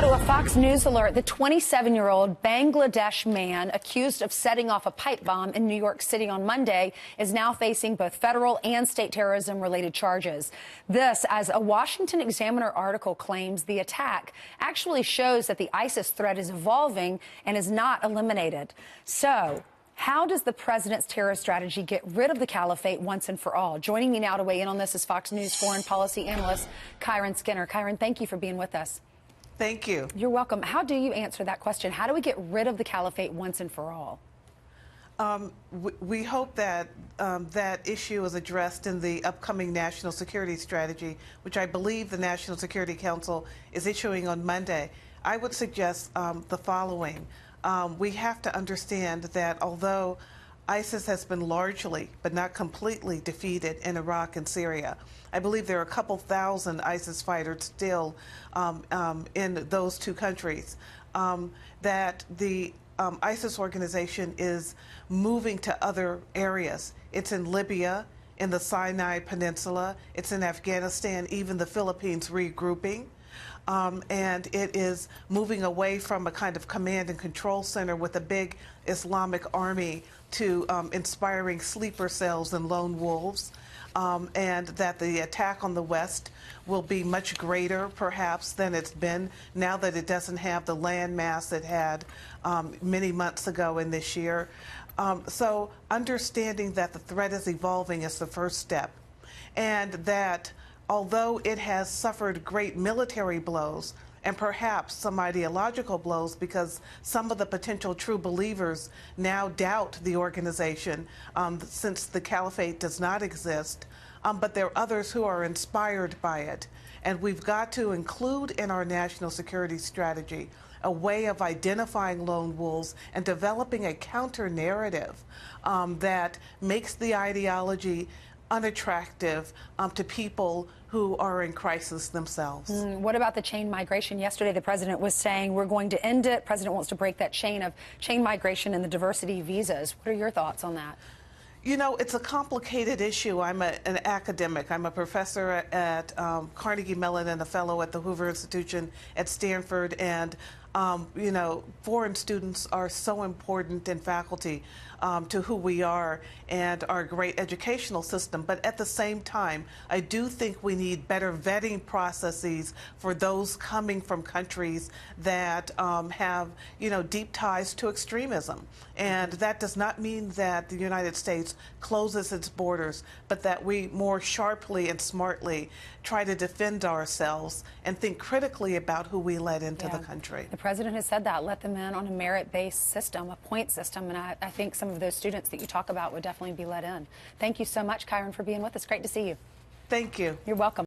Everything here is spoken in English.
to a Fox News alert. The 27-year-old Bangladesh man accused of setting off a pipe bomb in New York City on Monday is now facing both federal and state terrorism-related charges. This, as a Washington Examiner article claims, the attack actually shows that the ISIS threat is evolving and is not eliminated. So, how does the president's terror strategy get rid of the Caliphate once and for all? Joining me now to weigh in on this is Fox News foreign policy analyst Kiron Skinner. Kiron, thank you for being with us. Thank you. You're welcome. How do you answer that question? How do we get rid of the Caliphate once and for all? We hope that that issue is addressed in the upcoming national security strategy, which I believe the National Security Council is issuing on Monday. I would suggest the following. We have to understand that although ISIS has been largely, but not completely, defeated in Iraq and Syria, I believe there are a couple thousand ISIS fighters still in those two countries, that the ISIS organization is moving to other areas. It's in Libya, in the Sinai Peninsula, it's in Afghanistan, even the Philippines regrouping. And it is moving away from a kind of command and control center with a big Islamic army to inspiring sleeper cells and lone wolves, and that the attack on the West will be much greater, perhaps, than it's been now that it doesn't have the land mass it had many months ago in this year. So understanding that the threat is evolving is the first step, and that although it has suffered great military blows and perhaps some ideological blows because some of the potential true believers now doubt the organization since the Caliphate does not exist, but there are others who are inspired by it. And we've got to include in our national security strategy a way of identifying lone wolves and developing a counter-narrative that makes the ideology unattractive to people who are in crisis themselves. What about the chain migration? Yesterday, the president was saying we're going to end it. The president wants to break that chain migration and the diversity visas. What are your thoughts on that? You know, it's a complicated issue. I'm an academic. I'm a professor at Carnegie Mellon and a fellow at the Hoover Institution at Stanford. And, you know, foreign students are so important in faculty to who we are and our great educational system. But at the same time, I do think we need better vetting processes for those coming from countries that have, you know, deep ties to extremism. And that does not mean that the United States closes its borders, but that we more sharply and smartly try to defend ourselves and think critically about who we let into the country. The president has said that, let them in on a merit-based system, a point system, and I think some of those students that you talk about would definitely be let in. Thank you so much, Kiron, for being with us. Great to see you. Thank you. You're welcome.